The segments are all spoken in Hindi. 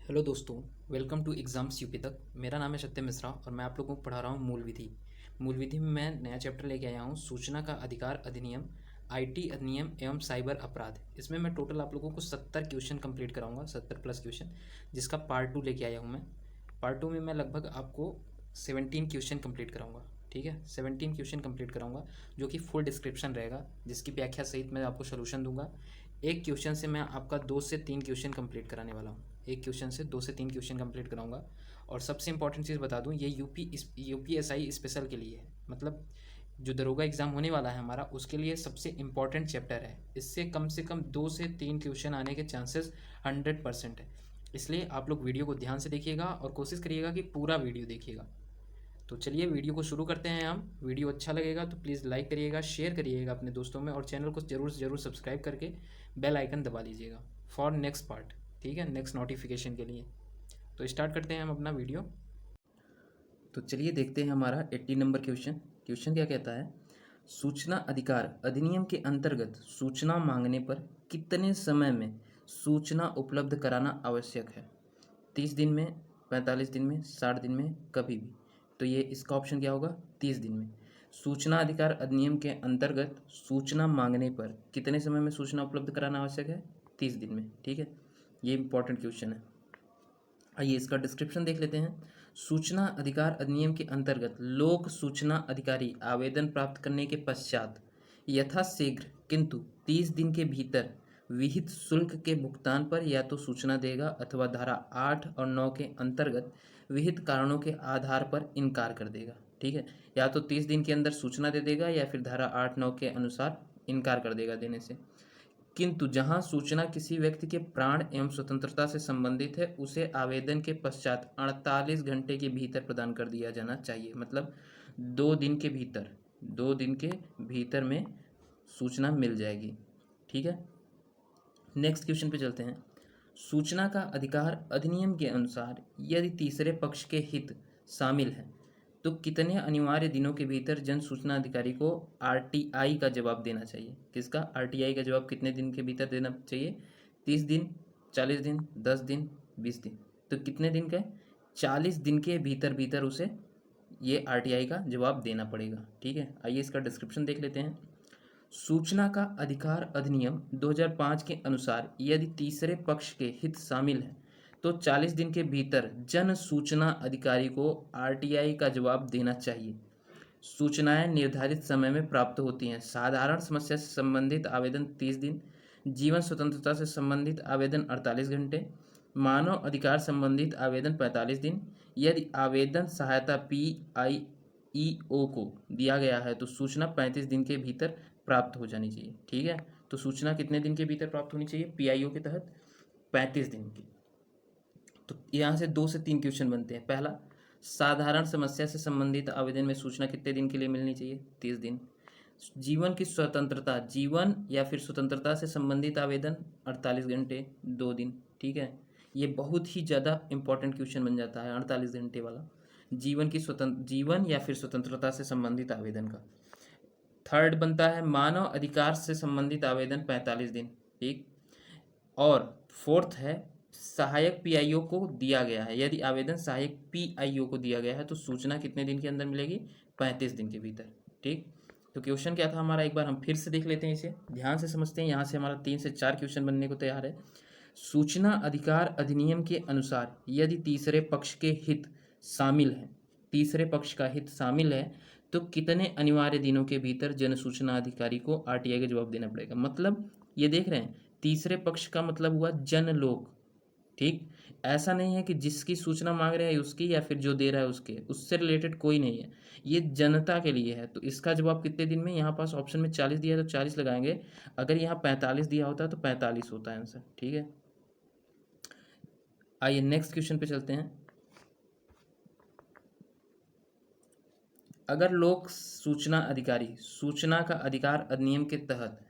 हेलो दोस्तों, वेलकम टू एग्ज़ाम्स यूपी तक। मेरा नाम है सत्यम मिश्रा और मैं आप लोगों को पढ़ा रहा हूँ मूल विधि। मूल विधि में मैं नया चैप्टर लेके आया हूँ, सूचना का अधिकार अधिनियम, आईटी अधिनियम एवं साइबर अपराध। इसमें मैं टोटल आप लोगों को 70 क्वेश्चन कंप्लीट कराऊंगा, 70 प्लस क्वेश्चन, जिसका पार्ट 2 लेके आया हूँ मैं। पार्ट 2 में मैं लगभग आपको 17 क्वेश्चन कंप्लीट कराऊंगा। ठीक है, 17 क्वेश्चन कंप्लीट कराऊंगा, जो कि फुल डिस्क्रिप्शन रहेगा, जिसकी व्याख्या सहित मैं आपको सोल्यूशन दूंगा। एक क्वेश्चन से मैं आपका 2 से 3 क्वेश्चन कंप्लीट कराने वाला हूँ। एक क्वेश्चन से 2 से 3 क्वेश्चन कंप्लीट कराऊंगा। और सबसे इंपॉर्टेंट चीज़ बता दूं, ये यूपीएसआई स्पेशल के लिए है। मतलब जो दरोगा एग्ज़ाम होने वाला है हमारा, उसके लिए सबसे इंपॉर्टेंट चैप्टर है। इससे कम 2 से 3 क्वेश्चन आने के चांसेस 100% है। इसलिए आप लोग वीडियो को ध्यान से देखिएगा और कोशिश करिएगा कि पूरा वीडियो देखिएगा। तो चलिए वीडियो को शुरू करते हैं हम। वीडियो अच्छा लगेगा तो प्लीज़ लाइक करिएगा, शेयर करिएगा अपने दोस्तों में, और चैनल को ज़रूर से ज़रूर सब्सक्राइब करके बेल आइकन दबा लीजिएगा फॉर नेक्स्ट पार्ट। ठीक है, नेक्स्ट नोटिफिकेशन के लिए। तो स्टार्ट करते हैं हम अपना वीडियो। तो चलिए देखते हैं हमारा 80 नंबर क्वेश्चन। क्वेश्चन क्या कहता है? सूचना अधिकार अधिनियम के अंतर्गत सूचना मांगने पर कितने समय में सूचना उपलब्ध कराना आवश्यक है? 30 दिन में, 45 दिन में, 60 दिन में, कभी भी। तो ये इसका ऑप्शन क्या होगा? 30 दिन में। सूचना अधिकार अधिनियम के अंतर्गत सूचना मांगने पर कितने समय में सूचना उपलब्ध कराना आवश्यक है? 30 दिन में। ठीक है, ये इंपॉर्टेंट क्वेश्चन है। आइए इसका डिस्क्रिप्शन देख लेते हैं। सूचना अधिकार अधिनियम के अंतर्गत लोक सूचना अधिकारी आवेदन प्राप्त करने के पश्चात यथाशीघ्र किंतु 30 दिन के भीतर विहित शुल्क के भुगतान पर या तो सूचना देगा अथवा धारा 8 और 9 के अंतर्गत विहित कारणों के आधार पर इनकार कर देगा। ठीक है, या तो 30 दिन के अंदर सूचना दे देगा या फिर धारा 8-9 के अनुसार इनकार कर देगा देने से। किंतु जहां सूचना किसी व्यक्ति के प्राण एवं स्वतंत्रता से संबंधित है, उसे आवेदन के पश्चात 48 घंटे के भीतर प्रदान कर दिया जाना चाहिए। मतलब 2 दिन के भीतर, 2 दिन के भीतर में सूचना मिल जाएगी। ठीक है, नेक्स्ट क्वेश्चन पे चलते हैं। सूचना का अधिकार अधिनियम के अनुसार यदि तीसरे पक्ष के हित शामिल है तो कितने अनिवार्य दिनों के भीतर जन सूचना अधिकारी को आरटीआई का जवाब देना चाहिए? किसका? आरटीआई का जवाब कितने दिन के भीतर देना चाहिए? 30 दिन, 40 दिन, 10 दिन, 20 दिन। तो कितने दिन का? 40 दिन के भीतर भीतर उसे ये आरटीआई का जवाब देना पड़ेगा। ठीक है, आइए इसका डिस्क्रिप्शन देख लेते हैं। सूचना का अधिकार अधिनियम 2005 के अनुसार यदि तीसरे पक्ष के हित शामिल हैं तो 40 दिन के भीतर जन सूचना अधिकारी को आरटीआई का जवाब देना चाहिए। सूचनाएं निर्धारित समय में प्राप्त होती हैं। साधारण समस्या से संबंधित आवेदन 30 दिन, जीवन स्वतंत्रता से संबंधित आवेदन 48 घंटे, मानव अधिकार संबंधित आवेदन 45 दिन। यदि आवेदन सहायता पीआईईओ को दिया गया है तो सूचना 35 दिन के भीतर प्राप्त हो जानी चाहिए। ठीक है, तो सूचना कितने दिन के भीतर प्राप्त होनी चाहिए पीआईओ के तहत? 35 दिन की। तो यहाँ से 2 से 3 क्वेश्चन बनते हैं। पहला, साधारण समस्या से संबंधित आवेदन में सूचना कितने दिन के लिए मिलनी चाहिए? 30 दिन। जीवन की स्वतंत्रता, जीवन या फिर स्वतंत्रता से संबंधित आवेदन 48 घंटे, 2 दिन। ठीक है, ये बहुत ही ज़्यादा इंपॉर्टेंट क्वेश्चन बन जाता है 48 घंटे वाला। जीवन या फिर स्वतंत्रता से संबंधित आवेदन का। थर्ड बनता है मानव अधिकार से संबंधित आवेदन 45 दिन। ठीक, और फोर्थ है सहायक पीआईओ को दिया गया है। यदि आवेदन सहायक पीआईओ को दिया गया है तो सूचना कितने दिन के अंदर मिलेगी? 35 दिन के भीतर। ठीक, तो क्वेश्चन क्या था हमारा, एक बार हम फिर से देख लेते हैं, इसे ध्यान से समझते हैं। यहाँ से हमारा 3 से 4 क्वेश्चन बनने को तैयार है। सूचना अधिकार अधिनियम के अनुसार यदि तीसरे पक्ष के हित शामिल है, तीसरे पक्ष का हित शामिल है तो कितने अनिवार्य दिनों के भीतर जन सूचना अधिकारी को आरटीआई का जवाब देना पड़ेगा? मतलब ये देख रहे हैं, तीसरे पक्ष का मतलब हुआ जन लोग। ठीक, ऐसा नहीं है कि जिसकी सूचना मांग रहे हैं उसकी या फिर जो दे रहा है उसके, उससे रिलेटेड कोई नहीं है, ये जनता के लिए है। तो इसका जवाब कितने दिन में? यहाँ पास ऑप्शन में 40 दिया है तो 40 लगाएंगे। अगर यहाँ 45 दिया होता तो 45 होता है आंसर। ठीक है, आइए नेक्स्ट क्वेश्चन पे चलते हैं। अगर लोक सूचना अधिकारी सूचना का अधिकार अधिनियम के तहत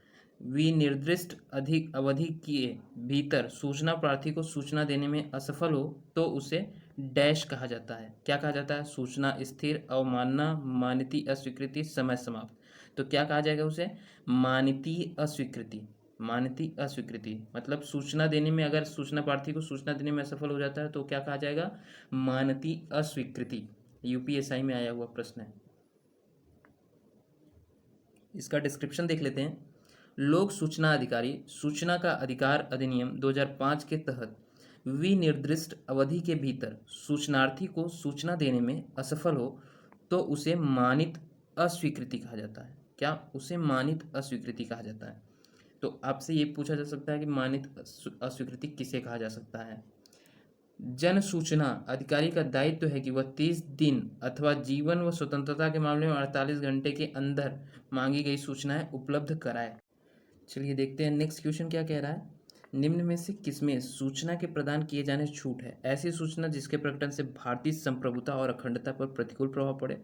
विनिर्दिष्ट अधिक अवधि के भीतर सूचना प्रार्थी को सूचना देने में असफल हो तो उसे डैश कहा जाता है। क्या कहा जाता है? सूचना स्थिर, अवमानना, मान्यता अस्वीकृति, समय समाप्त। तो क्या कहा जाएगा उसे? मान्यता अस्वीकृति। मानती अस्वीकृति मतलब सूचना देने में, अगर सूचना प्रार्थी को सूचना देने में असफल हो जाता है तो क्या कहा जाएगा? मानती अस्वीकृति। यूपीएसआई में आया हुआ प्रश्न है। इसका डिस्क्रिप्शन देख लेते हैं। लोक सूचना अधिकारी सूचना का अधिकार अधिनियम 2005 के तहत विनिर्दिष्ट अवधि के भीतर सूचनार्थी को सूचना देने में असफल हो तो उसे मानित अस्वीकृति कहा जाता है। क्या? उसे मानित अस्वीकृति कहा जाता है। तो आपसे ये पूछा जा सकता है कि मानित अस्वीकृति किसे कहा जा सकता है? जन सूचना अधिकारी का दायित्व है कि वह 30 दिन अथवा जीवन व स्वतंत्रता के मामले में 48 घंटे के अंदर मांगी गई सूचनाएं उपलब्ध कराए। चलिए देखते हैं नेक्स्ट क्वेश्चन क्या कह रहा है। निम्न में से किसमें सूचना के प्रदान किए जाने छूट है? ऐसी सूचना जिसके प्रकटन से भारतीय संप्रभुता और अखंडता पर प्रतिकूल प्रभाव पड़े,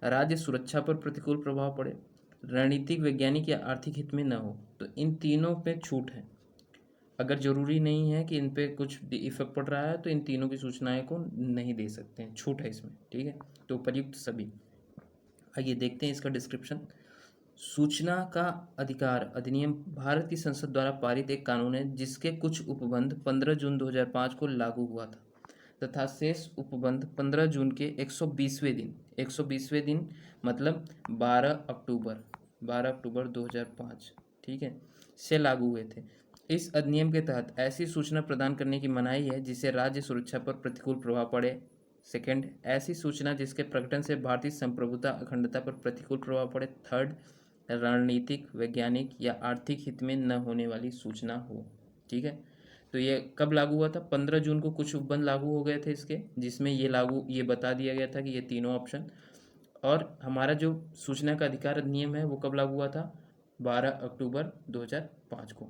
राज्य सुरक्षा पर प्रतिकूल प्रभाव पड़े, रणनीतिक, वैज्ञानिक या आर्थिक हित में न हो। तो इन तीनों पे छूट है। अगर जरूरी नहीं है कि इन पे कुछ इफेक्ट पड़ रहा है तो इन तीनों की सूचनाएं को नहीं दे सकते हैं, छूट है इसमें। ठीक है, तो उपयुक्त सभी। आइए देखते हैं इसका डिस्क्रिप्शन। सूचना का अधिकार अधिनियम भारत की संसद द्वारा पारित एक कानून है जिसके कुछ उपबंध 15 जून 2005 को लागू हुआ था तथा शेष उपबंध 15 जून के 120वें दिन मतलब 12 अक्टूबर 2005, ठीक है, से लागू हुए थे। इस अधिनियम के तहत ऐसी सूचना प्रदान करने की मनाही है जिससे राज्य सुरक्षा पर प्रतिकूल प्रभाव पड़े। सेकंड, ऐसी सूचना जिसके प्रकटन से भारतीय संप्रभुता अखंडता पर प्रतिकूल प्रभाव पड़े। थर्ड, रणनीतिक, वैज्ञानिक या आर्थिक हित में न होने वाली सूचना हो। ठीक है, तो ये कब लागू हुआ था? 15 जून को कुछ उपबंध लागू हो गए थे इसके, जिसमें ये बता दिया गया था कि ये तीनों ऑप्शन। और हमारा जो सूचना का अधिकार अधिनियम है वो कब लागू हुआ था? 12 अक्टूबर 2005 को।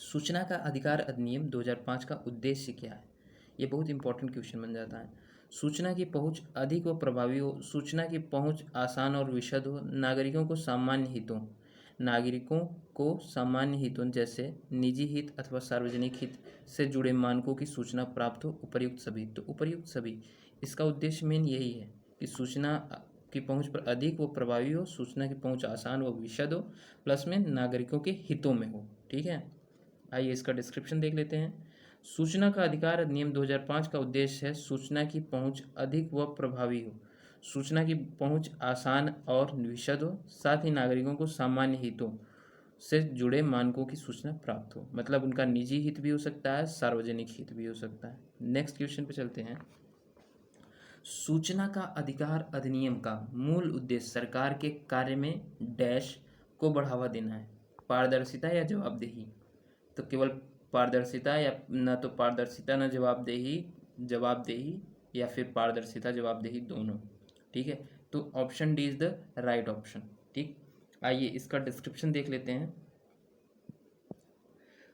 सूचना का अधिकार अधिनियम 2005 का उद्देश्य क्या है? ये बहुत इंपॉर्टेंट क्वेश्चन बन जाता है। सूचना की पहुंच अधिक व प्रभावी हो, सूचना की पहुंच आसान और विशद हो, नागरिकों को सामान्य हितों जैसे निजी हित अथवा सार्वजनिक हित से जुड़े मानकों की सूचना प्राप्त हो। उपर्युक्त सभी, तो उपर्युक्त सभी इसका उद्देश्य मेन यही है कि सूचना की पहुंच पर अधिक व प्रभावी हो, सूचना की पहुंच आसान व विशद हो, प्लस में नागरिकों के हितों में हो। ठीक है, आइए इसका डिस्क्रिप्शन देख लेते हैं। सूचना का अधिकार अधिनियम 2005 का उद्देश्य है सूचना की पहुंच अधिक व प्रभावी हो, सूचना की पहुंच आसान और विशद हो, साथ ही नागरिकों को सामान्य हितों से जुड़े मानकों की सूचना प्राप्त हो। मतलब उनका निजी हित भी हो सकता है, सार्वजनिक हित भी हो सकता है। नेक्स्ट क्वेश्चन पे चलते हैं। सूचना का अधिकार अधिनियम का मूल उद्देश्य सरकार के कार्य में डैश को बढ़ावा देना है, पारदर्शिता या जवाबदेही। तो केवल पारदर्शिता या न तो पारदर्शिता न जवाबदेही या फिर पारदर्शिता जवाबदेही दोनों। ठीक है, तो option D is the right option. ठीक, आइए इसका डिस्क्रिप्शन देख लेते हैं।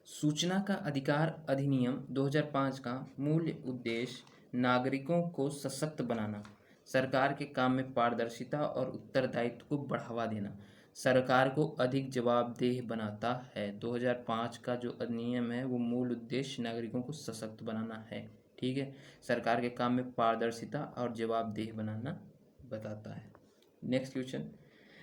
सूचना का अधिकार अधिनियम 2005 का मूल उद्देश्य नागरिकों को सशक्त बनाना, सरकार के काम में पारदर्शिता और उत्तरदायित्व को बढ़ावा देना, सरकार को अधिक जवाबदेह बनाता है। 2005 का जो अधिनियम है वो मूल उद्देश्य नागरिकों को सशक्त बनाना है। ठीक है, सरकार के काम में पारदर्शिता और जवाबदेह बनाना बताता है। नेक्स्ट क्वेश्चन,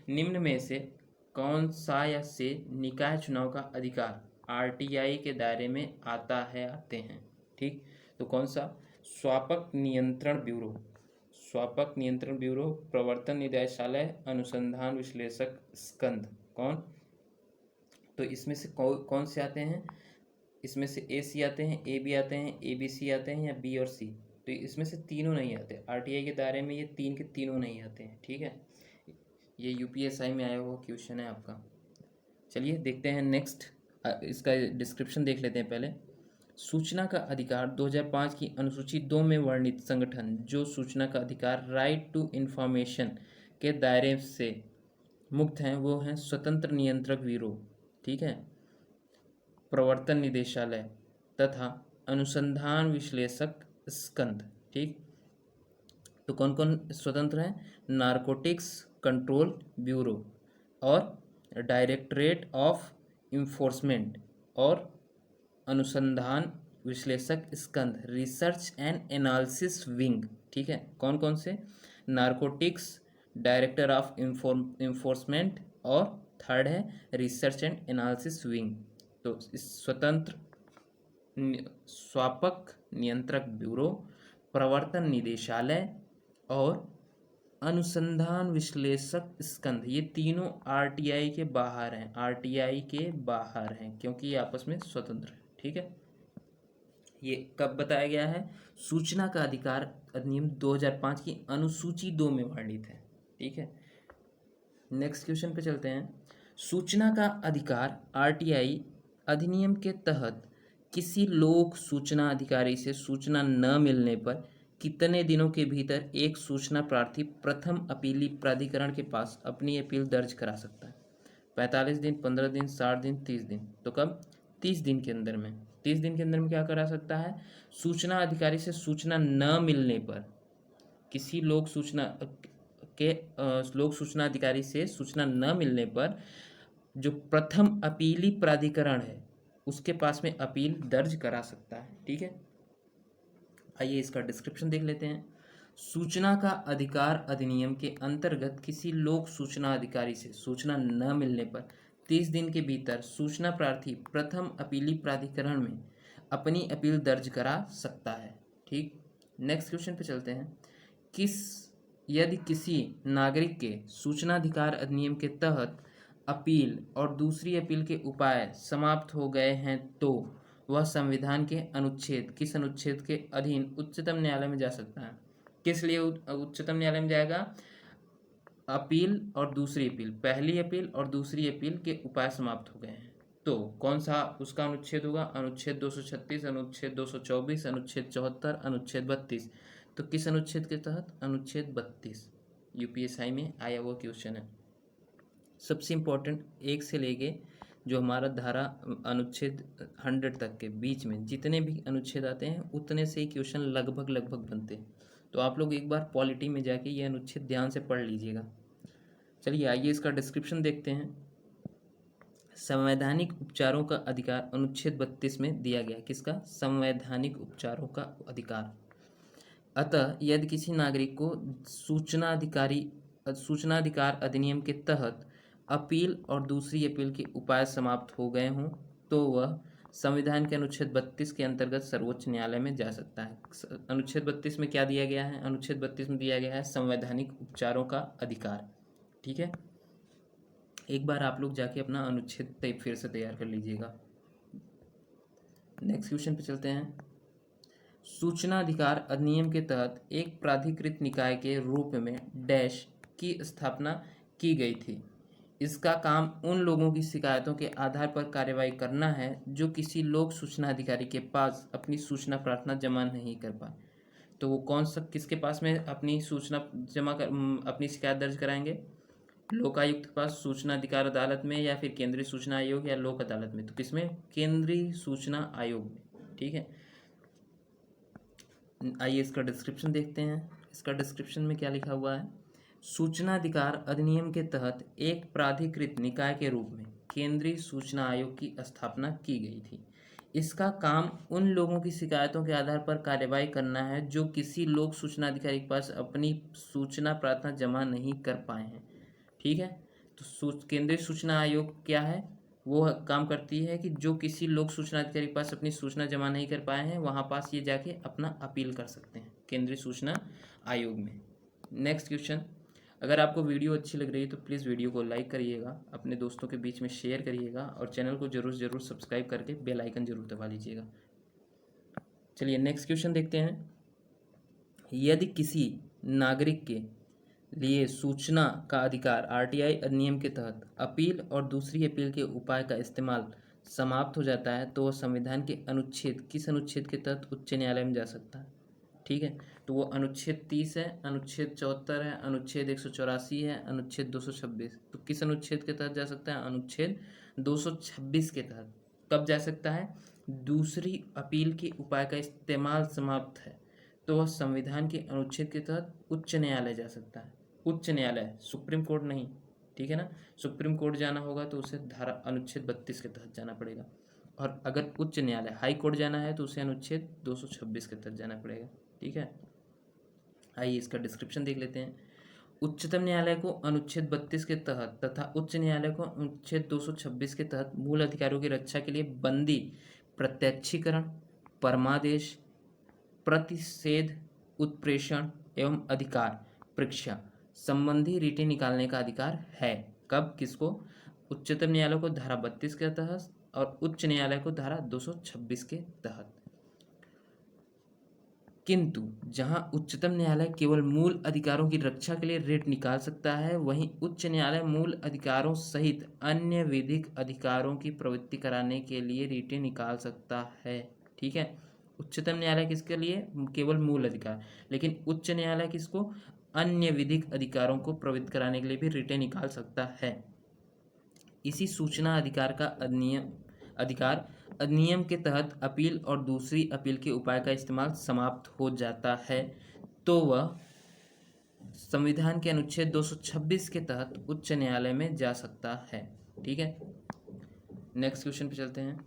निम्न में से कौन सा या से निकाय चुनाव का अधिकार आरटीआई के दायरे में आते हैं? ठीक, तो कौन सा? स्वापक नियंत्रण ब्यूरो, प्रवर्तन निदेशालय, अनुसंधान विश्लेषक स्कंध। कौन? तो इसमें से कौन से आते हैं? इसमें से ए सी आते हैं, ए बी आते हैं, ए बी सी आते हैं या बी और सी? तो इसमें से तीनों नहीं आते आरटीआई के दायरे में, ये तीन के तीनों नहीं आते हैं। ठीक है, ये यूपीएसआई में आया हुआ क्वेश्चन है आपका। चलिए देखते हैं नेक्स्ट, इसका डिस्क्रिप्शन देख लेते हैं पहले। सूचना का अधिकार 2005 की अनुसूची 2 में वर्णित संगठन जो सूचना का अधिकार राइट टू इंफॉर्मेशन के दायरे से मुक्त हैं वो हैं स्वतंत्र नियंत्रक ब्यूरो, ठीक है, प्रवर्तन निदेशालय तथा अनुसंधान विश्लेषक स्कंध। ठीक, तो कौन कौन स्वतंत्र हैं? नारकोटिक्स कंट्रोल ब्यूरो और डायरेक्टरेट ऑफ इन्फोर्समेंट और अनुसंधान विश्लेषक स्कंध रिसर्च एंड एनालिसिस विंग। ठीक है, कौन कौन से? नारकोटिक्स, डायरेक्टर ऑफ इन्फोर्समेंट और थर्ड है रिसर्च एंड एनालिसिस विंग, तो इस स्वतंत्र स्वापक नियंत्रक ब्यूरो, प्रवर्तन निदेशालय और अनुसंधान विश्लेषक स्कंध, ये तीनों आरटीआई के बाहर हैं, आरटीआई के बाहर हैं क्योंकि ये आपस में स्वतंत्र है। ठीक है, ये कब बताया गया है? सूचना का अधिकार अधिनियम 2005 की अनुसूची 2 में वर्णित है। ठीक है, नेक्स्ट क्वेश्चन पे चलते हैं। सूचना का अधिकार आरटीआई अधिनियम के तहत किसी लोक सूचना अधिकारी से सूचना न मिलने पर कितने दिनों के भीतर एक सूचना प्रार्थी प्रथम अपीली प्राधिकरण के पास अपनी अपील दर्ज करा सकता है? 45 दिन, 15 दिन, 60 दिन, 30 दिन। तो कब? 30 दिन के अंदर में। 30 दिन के अंदर में क्या करा सकता है? सूचना अधिकारी से सूचना न मिलने पर, किसी लोक सूचना लोक सूचना अधिकारी से सूचना न मिलने पर जो प्रथम अपीली प्राधिकरण है उसके पास में अपील दर्ज करा सकता है। ठीक है, आइए इसका डिस्क्रिप्शन देख लेते हैं। सूचना का अधिकार अधिनियम के अंतर्गत किसी लोक सूचना अधिकारी से सूचना न मिलने पर 30 दिन के भीतर सूचना प्रार्थी प्रथम अपीली प्राधिकरण में अपनी अपील दर्ज करा सकता है। ठीक, नेक्स्ट क्वेश्चन पे चलते हैं। यदि किसी नागरिक के सूचनाधिकार अधिनियम के तहत अपील और दूसरी अपील के उपाय समाप्त हो गए हैं तो वह संविधान के किस अनुच्छेद के अधीन उच्चतम न्यायालय में जा सकता है? किस लिए उच्चतम न्यायालय में जाएगा? अपील और दूसरी अपील, पहली अपील और दूसरी अपील के उपाय समाप्त हो गए हैं तो कौन सा उसका अनुच्छेद होगा? अनुच्छेद 236, अनुच्छेद 224, अनुच्छेद 74, अनुच्छेद 32। तो किस अनुच्छेद के तहत? अनुच्छेद 32। यूपीएसआई में आया हुआ क्वेश्चन है। सबसे इम्पोर्टेंट, एक से लेके जो हमारा धारा अनुच्छेद 100 तक के बीच में जितने भी अनुच्छेद आते हैं उतने से ही क्वेश्चन लगभग बनते हैं। तो आप लोग एक बार पॉलिटी में जाके ये अनुच्छेद ध्यान से पढ़ लीजिएगा। चलिए आइए इसका डिस्क्रिप्शन देखते हैं। संवैधानिक उपचारों का अधिकार अनुच्छेद 32 में दिया गया। किसका? संवैधानिक उपचारों का अधिकार। अतः यदि किसी नागरिक को सूचनाधिकार अधिनियम के तहत अपील और दूसरी अपील के उपाय समाप्त हो गए हों तो वह संविधान के अनुच्छेद 32 के अंतर्गत सर्वोच्च न्यायालय में जा सकता है। अनुच्छेद 32 में क्या दिया गया है? अनुच्छेद 32 में दिया गया है संवैधानिक उपचारों का अधिकार। ठीक है, एक बार आप लोग जाके अपना अनुच्छेद फिर से तैयार कर लीजिएगा। नेक्स्ट क्वेश्चन पे चलते हैं। सूचना अधिकार अधिनियम के तहत एक प्राधिकृत निकाय के रूप में डैश की स्थापना की गई थी। इसका काम उन लोगों की शिकायतों के आधार पर कार्रवाई करना है जो किसी लोक सूचना अधिकारी के पास अपनी सूचना प्रार्थना जमा नहीं कर पाए। तो वो कौन सा, किसके पास में अपनी सूचना अपनी शिकायत दर्ज कराएंगे? लोकायुक्त के पास, सूचना अधिकार अदालत में, या फिर केंद्रीय सूचना आयोग या लोक अदालत में। तो किसमें? केंद्रीय सूचना आयोग में। ठीक है, आइए इसका डिस्क्रिप्शन देखते हैं। इसका डिस्क्रिप्शन में क्या लिखा हुआ है? सूचना अधिकार अधिनियम के तहत एक प्राधिकृत निकाय के रूप में केंद्रीय सूचना आयोग की स्थापना की गई थी। इसका काम उन लोगों की शिकायतों के आधार पर कार्रवाई करना है जो किसी लोक सूचना अधिकारी के पास अपनी सूचना प्रार्थना जमा नहीं कर पाए हैं। ठीक है, तो केंद्रीय सूचना आयोग क्या है? वो काम करती है कि जो किसी लोक सूचना अधिकारी के पास अपनी सूचना जमा नहीं कर पाए हैं वहाँ पास ये जाके अपना अपील कर सकते हैं केंद्रीय सूचना आयोग में। Next question. अगर आपको वीडियो अच्छी लग रही है तो प्लीज़ वीडियो को लाइक करिएगा, अपने दोस्तों के बीच में शेयर करिएगा और चैनल को ज़रूर सब्सक्राइब करके बेल आइकन जरूर दबा लीजिएगा। चलिए नेक्स्ट क्वेश्चन देखते हैं। यदि किसी नागरिक के लिए सूचना का अधिकार आरटीआई अधिनियम के तहत अपील और दूसरी अपील के उपाय का इस्तेमाल समाप्त हो जाता है तो वह संविधान के किस अनुच्छेद के तहत उच्च न्यायालय में जा सकता है? ठीक है, तो वो अनुच्छेद 30 है, अनुच्छेद 74 है, अनुच्छेद 184 है, अनुच्छेद 226। तो किस अनुच्छेद के तहत जा सकता है? अनुच्छेद 226 के तहत। कब जा सकता है? दूसरी अपील के उपाय का इस्तेमाल समाप्त है तो वह संविधान के अनुच्छेद के तहत उच्च न्यायालय जा सकता है। उच्च न्यायालय, सुप्रीम कोर्ट नहीं। ठीक है ना, सुप्रीम कोर्ट जाना होगा तो उसे धारा अनुच्छेद 32 के तहत जाना पड़ेगा, और अगर उच्च न्यायालय हाई कोर्ट जाना है तो उसे अनुच्छेद 226 के तहत जाना पड़ेगा। ठीक है, आइए इसका डिस्क्रिप्शन देख लेते हैं। उच्चतम न्यायालय को अनुच्छेद 32 के तहत तथा उच्च न्यायालय को अनुच्छेद 226 के तहत मूल अधिकारों की रक्षा के लिए बंदी, प्रत्यक्षीकरण, परमादेश, प्रतिषेध, उत्प्रेषण एवं अधिकार परीक्षा संबंधी रीटें निकालने का अधिकार है। कब, किसको? उच्चतम न्यायालय को धारा 32 के तहत और उच्च न्यायालय को धारा 226 के तहत। किंतु जहां उच्चतम न्यायालय केवल मूल अधिकारों की रक्षा के लिए रिट निकाल सकता है, वहीं उच्च न्यायालय मूल अधिकारों सहित अन्य विधिक अधिकारों की प्रवृत्ति कराने के लिए रिटें निकाल सकता है। ठीक है, उच्चतम न्यायालय किसके लिए? केवल मूल अधिकार, लेकिन उच्च न्यायालय किसको? अन्य विधिक अधिकारों को प्रवृत्त कराने के लिए भी रिटें निकाल सकता है। इसी सूचना अधिकार का अधिनियम के तहत अपील और दूसरी अपील के उपाय का इस्तेमाल समाप्त हो जाता है, तो वह संविधान के अनुच्छेद 226 के तहत उच्च न्यायालय में जा सकता है। ठीक है, नेक्स्ट क्वेश्चन पे चलते हैं।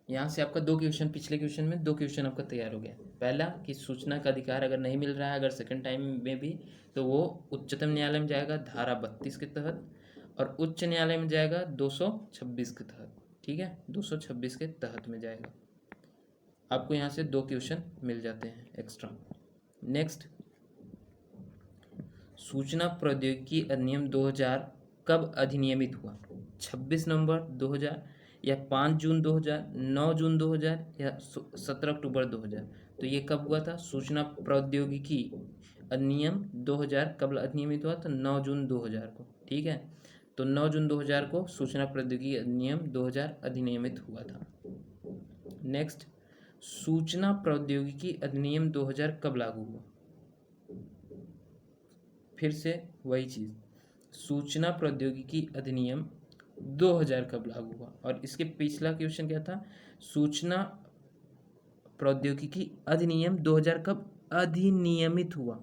यहाँ से आपका 2 क्वेश्चन, पिछले क्वेश्चन में 2 क्वेश्चन आपका तैयार हो गया। पहला कि सूचना का अधिकार अगर नहीं मिल रहा है, अगर सेकंड टाइम में भी, तो वो उच्चतम न्यायालय में जाएगा धारा 32 के तहत और उच्च न्यायालय में जाएगा 226 के तहत। ठीक है, 226 के तहत में जाएगा। आपको यहाँ से 2 क्वेश्चन मिल जाते हैं एक्स्ट्रा। नेक्स्ट, सूचना प्रौद्योगिकी अधिनियम 2000 कब अधिनियमित हुआ? 26 नवंबर 2000 या 5 जून 2000, 9 जून 2000 या 17 अक्टूबर 2000? तो ये कब हुआ था? सूचना प्रौद्योगिकी अधिनियम 2000 कब अधिनियमित हुआ? तो 9 जून 2000 को। ठीक है, तो 9 जून 2000 को सूचना प्रौद्योगिकी अधिनियम 2000 अधिनियमित हुआ था। नेक्स्ट, सूचना प्रौद्योगिकी अधिनियम 2000 कब लागू हुआ? फिर से वही चीज़, सूचना प्रौद्योगिकी अधिनियम 2000 कब लागू हुआ? और इसके पिछला क्वेश्चन क्या था? सूचना प्रौद्योगिकी अधिनियम 2000 कब अधिनियमित हुआ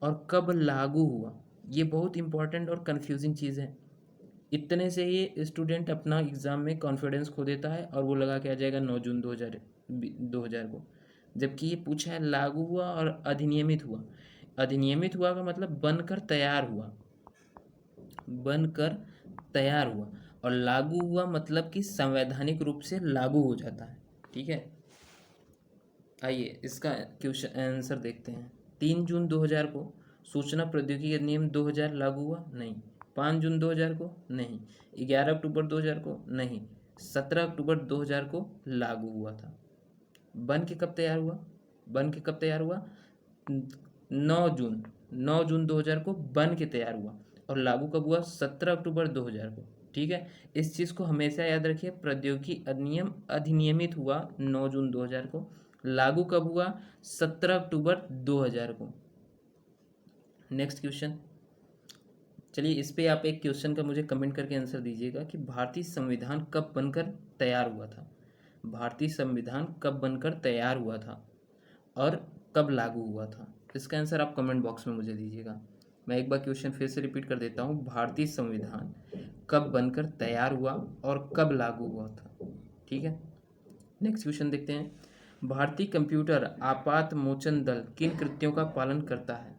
और कब लागू हुआ? ये बहुत इंपॉर्टेंट और कंफ्यूजिंग चीज़ है। इतने से ही स्टूडेंट अपना एग्ज़ाम में कॉन्फिडेंस खो देता है और वो लगा के आ जाएगा 9 जून 2000 को, जबकि ये पूछा है लागू हुआ और अधिनियमित हुआ। अधिनियमित हुआ का मतलब बनकर तैयार हुआ, बनकर तैयार हुआ, और लागू हुआ मतलब कि संवैधानिक रूप से लागू हो जाता है। ठीक है, आइए इसका क्वेश्चन आंसर देखते हैं। 3 जून 2000 को सूचना प्रौद्योगिकी अधिनियम 2000 लागू हुआ? नहीं। 5 जून 2000 को? नहीं। 11 अक्टूबर 2000 को? नहीं। 17 अक्टूबर 2000 को लागू हुआ था। बन के कब तैयार हुआ? बन के कब तैयार हुआ? 9 जून 2000 को बन के तैयार हुआ, और लागू कब हुआ? 17 अक्टूबर 2000 को। ठीक है, इस चीज़ को हमेशा याद रखिए। प्रौद्योगिकी अधिनियम अधिनियमित हुआ 9 जून 2000 को, लागू कब हुआ? 17 अक्टूबर 2000 को। नेक्स्ट क्वेश्चन, चलिए इस पे आप एक क्वेश्चन का मुझे कमेंट करके आंसर दीजिएगा कि भारतीय संविधान कब बनकर तैयार हुआ था? भारतीय संविधान कब बनकर तैयार हुआ था और कब लागू हुआ था? इसका आंसर आप कमेंट बॉक्स में मुझे दीजिएगा। मैं एक बार क्वेश्चन फिर से रिपीट कर देता हूँ। भारतीय संविधान कब बनकर तैयार हुआ और कब लागू हुआ था? ठीक है, नेक्स्ट क्वेश्चन देखते हैं। भारतीय कंप्यूटर आपात मोचन दल किन कृत्यों का पालन करता है?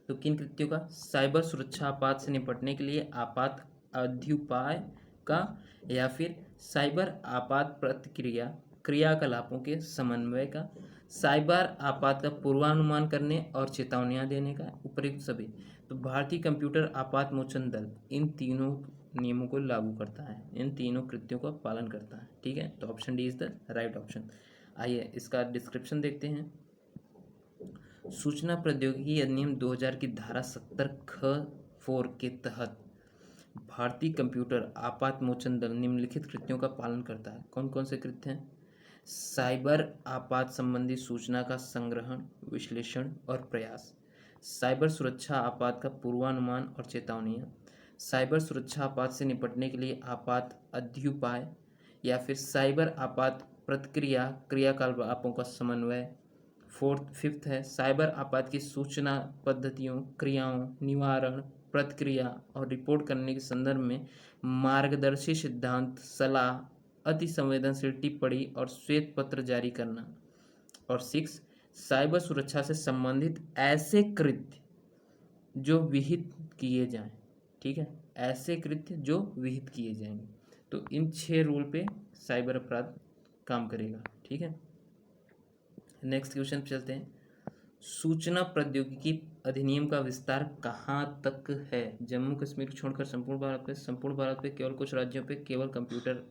तो किन कृत्यों का? साइबर सुरक्षा आपात से निपटने के लिए आपात अध्युपाय का, या फिर साइबर आपात प्रतिक्रिया क्रियाकलापों के समन्वय का, साइबर आपात का पूर्वानुमान करने और चेतावनियां देने का, उपयुक्त सभी। तो भारतीय कंप्यूटर आपात मोचन दल इन तीनों नियमों को लागू करता है, इन तीनों कृत्यों का पालन करता है। ठीक है, तो option D is the right option. आइए इसका डिस्क्रिप्शन देखते हैं। सूचना प्रौद्योगिकी अधिनियम 2000 की धारा 70 ख 4 के तहत भारतीय कंप्यूटर आपात मोचन दल निम्नलिखित कृत्यों का पालन करता है। कौन कौन से कृत्य हैं? साइबर आपात संबंधी सूचना का संग्रहण, विश्लेषण और प्रयास, साइबर सुरक्षा आपात का पूर्वानुमान और चेतावनियां, साइबर सुरक्षा आपात से निपटने के लिए आपात अध्युपाय, या फिर साइबर आपात प्रतिक्रिया क्रियाकलापों का समन्वय। फिफ्थ है साइबर आपात की सूचना पद्धतियों, क्रियाओं, निवारण, प्रतिक्रिया और रिपोर्ट करने के संदर्भ में मार्गदर्शी सिद्धांत, सलाह, अति संवेदनशील टिप्पणी और श्वेत पत्र जारी करना। और 6 साइबर सुरक्षा से संबंधित ऐसे कृत्य जो विहित किए जाएं, ठीक है, ऐसे कृत्य जो विहित किए जाएंगे। तो इन 6 रूल पे साइबर अपराध काम करेगा, ठीक है। नेक्स्ट क्वेश्चन पे चलते हैं। सूचना प्रौद्योगिकी अधिनियम का विस्तार कहाँ तक है? जम्मू कश्मीर को छोड़कर संपूर्ण भारत पे, केवल कुछ राज्यों पे, केवल कंप्यूटर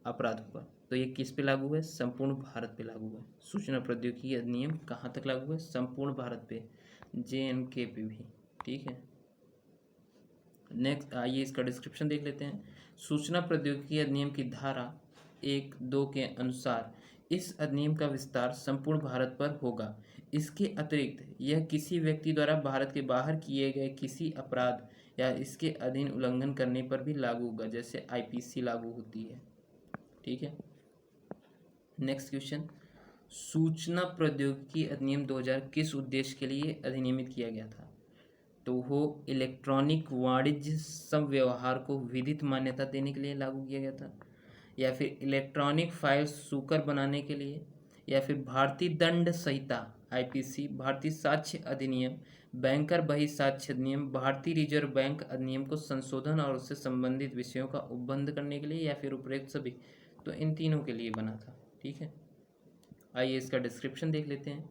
अपराधों पर। तो ये किस पे लागू है? संपूर्ण भारत पे लागू है। सूचना प्रौद्योगिकी अधिनियम कहाँ तक लागू है? संपूर्ण भारत पे, JNK पे भी, ठीक है। नेक्स्ट आइए इसका डिस्क्रिप्शन देख लेते हैं। सूचना प्रौद्योगिकी अधिनियम की धारा 1(2) के अनुसार इस अधिनियम का विस्तार संपूर्ण भारत पर होगा। इसके अतिरिक्त यह किसी व्यक्ति द्वारा भारत के बाहर किए गए किसी अपराध या इसके अधीन उल्लंघन करने पर भी लागू होगा, जैसे IPC लागू होती है, ठीक है। नेक्स्ट क्वेश्चन, सूचना प्रौद्योगिकी अधिनियम 2000 किस उद्देश्य के लिए अधिनियमित किया गया था? तो वो इलेक्ट्रॉनिक वाणिज्य संव्यवहार को विधिक मान्यता देने के लिए लागू किया गया था, या फिर इलेक्ट्रॉनिक फाइल सुकर बनाने के लिए, या फिर भारतीय दंड संहिता IPC, भारतीय साक्ष्य अधिनियम, बैंकर बही साक्ष्य अधिनियम, भारतीय रिजर्व बैंक अधिनियम को संशोधन और उससे संबंधित विषयों का उपबंध करने के लिए, या फिर उपयुक्त सभी। तो इन तीनों के लिए बना था, ठीक है। आइए इसका डिस्क्रिप्शन देख लेते हैं।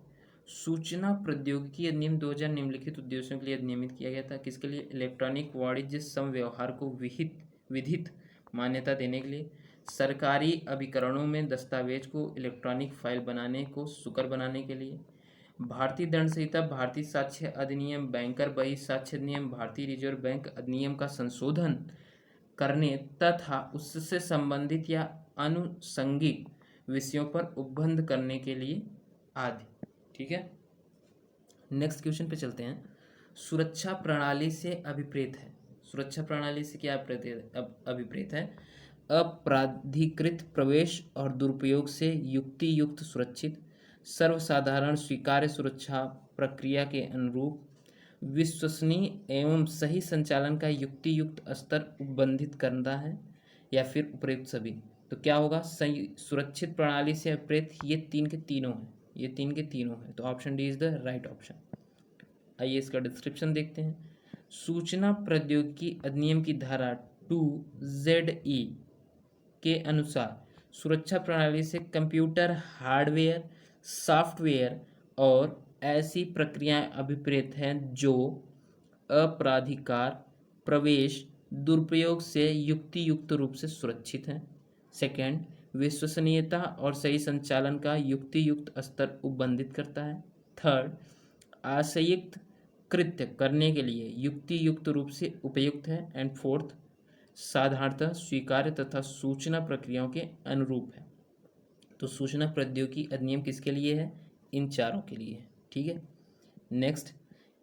सूचना प्रौद्योगिकी अधिनियम 2000 निम्नलिखित उद्देश्यों के लिए अधिनियमित किया गया था। किसके लिए? इलेक्ट्रॉनिक वाणिज्य संव्यवहार को विधिक मान्यता देने के लिए, सरकारी अभिकरणों में दस्तावेज को इलेक्ट्रॉनिक फाइल बनाने को सुकर बनाने के लिए, भारतीय दंड संहिता, भारतीय साक्ष्य अधिनियम, बैंकर बही साक्ष्य अधिनियम, भारतीय रिजर्व बैंक अधिनियम का संशोधन करने तथा उससे संबंधित या आनुषंगिक विषयों पर उपबंध करने के लिए आदि, ठीक है। नेक्स्ट क्वेश्चन पे चलते हैं। सुरक्षा प्रणाली से अभिप्रेत है। सुरक्षा प्रणाली से क्या अभिप्रेत है? अपराधीकृत प्रवेश और दुरुपयोग से युक्ति युक्त सुरक्षित, सर्वसाधारण स्वीकार्य सुरक्षा प्रक्रिया के अनुरूप, विश्वसनीय एवं सही संचालन का युक्ति युक्त स्तर उपबंधित करना है, या फिर उपयुक्त सभी। तो क्या होगा? सही सुरक्षित प्रणाली से अभिप्रेत ये तीन के तीनों हैं, ये तीन के तीनों हैं। तो option D is the right option. आइए इसका डिस्क्रिप्शन देखते हैं। सूचना प्रौद्योगिकी अधिनियम की धारा 2ZE के अनुसार सुरक्षा प्रणाली से कंप्यूटर हार्डवेयर, सॉफ्टवेयर और ऐसी प्रक्रियाएं अभिप्रेत हैं जो अपराधिकार प्रवेश दुरुपयोग से युक्ति युक्त रूप से सुरक्षित हैं। सेकंड, विश्वसनीयता और सही संचालन का युक्ति युक्त स्तर उपबंधित करता है। थर्ड, आशयुक्त कृत्य करने के लिए युक्ति युक्त रूप से उपयुक्त है। एंड फोर्थ, साधारणतः स्वीकार्य तथा सूचना प्रक्रियाओं के अनुरूप है। तो सूचना प्रौद्योगिकी अधिनियम किसके लिए है? इन चारों के लिए है, ठीक है। नेक्स्ट,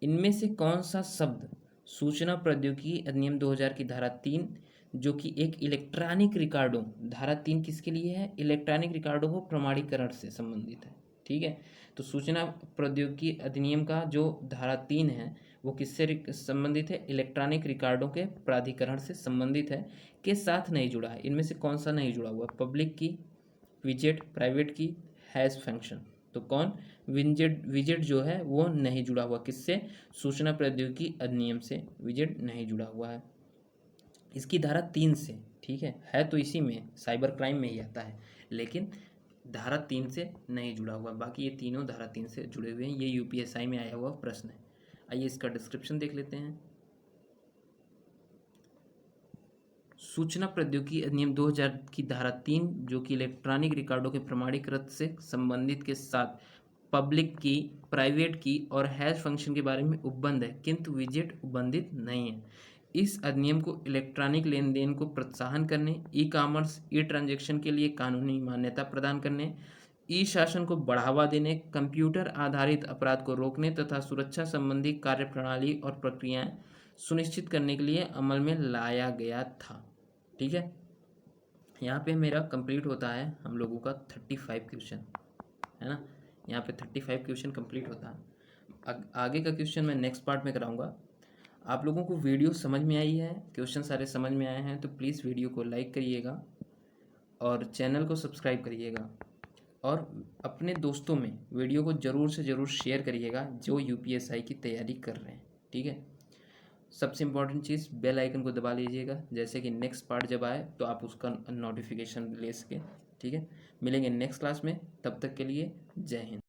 इनमें से कौन सा शब्द सूचना प्रौद्योगिकी अधिनियम 2000 की धारा 3 जो कि एक इलेक्ट्रॉनिक रिकॉर्डों, धारा 3 किसके लिए है? इलेक्ट्रॉनिक रिकॉर्डों को प्रमाणीकरण से संबंधित है, ठीक है। तो सूचना प्रौद्योगिकी अधिनियम का जो धारा 3 है वो किससे संबंधित है? इलेक्ट्रॉनिक रिकॉर्डों के प्राधिकरण से संबंधित है, के साथ नहीं जुड़ा है। इनमें से कौन सा नहीं जुड़ा हुआ? पब्लिक की, विजेट, प्राइवेट की, हैज फंक्शन। तो कौन? विजेट जो है वो नहीं जुड़ा हुआ। किससे? सूचना प्रौद्योगिकी अधिनियम से विजेट नहीं जुड़ा हुआ है, इसकी धारा 3 से, ठीक है तो इसी में साइबर क्राइम में ही आता है, लेकिन धारा 3 से नहीं जुड़ा हुआ। बाकी ये तीनों धारा 3 से जुड़े हुए हैं। ये UPSI में आया हुआ प्रश्न है। आइए इसका डिस्क्रिप्शन देख लेते हैं। सूचना प्रौद्योगिकी अधिनियम 2000 की धारा 3 जो कि इलेक्ट्रॉनिक रिकॉर्डों के प्रमाणीकृत से संबंधित के साथ पब्लिक की, प्राइवेट की और हैश फंक्शन के बारे में उपबंध है, किंतु विजेट उपबंधित नहीं है। इस अधिनियम को इलेक्ट्रॉनिक लेन देन को प्रोत्साहन करने, ई-कॉमर्स, ई-ट्रांजैक्शन के लिए कानूनी मान्यता प्रदान करने, ई शासन को बढ़ावा देने, कंप्यूटर आधारित अपराध को रोकने तथा सुरक्षा संबंधी कार्यप्रणाली और प्रक्रियाएं सुनिश्चित करने के लिए अमल में लाया गया था, ठीक है। यहाँ पे मेरा कंप्लीट होता है हम लोगों का 35 क्वेश्चन, है ना। यहाँ पे 35 क्वेश्चन कंप्लीट होता है। आगे का क्वेश्चन मैं नेक्स्ट पार्ट में कराऊंगा। आप लोगों को वीडियो समझ में आई है, क्वेश्चन सारे समझ में आए हैं, तो प्लीज़ वीडियो को लाइक करिएगा और चैनल को सब्सक्राइब करिएगा और अपने दोस्तों में वीडियो को ज़रूर से ज़रूर शेयर करिएगा जो UPSI की तैयारी कर रहे हैं। ठीक है। सबसे इम्पोर्टेंट चीज़, बेल आइकन को दबा लीजिएगा, जैसे कि नेक्स्ट पार्ट जब आए तो आप उसका नोटिफिकेशन ले सकें। ठीक है, मिलेंगे नेक्स्ट क्लास में, तब तक के लिए जय हिंद।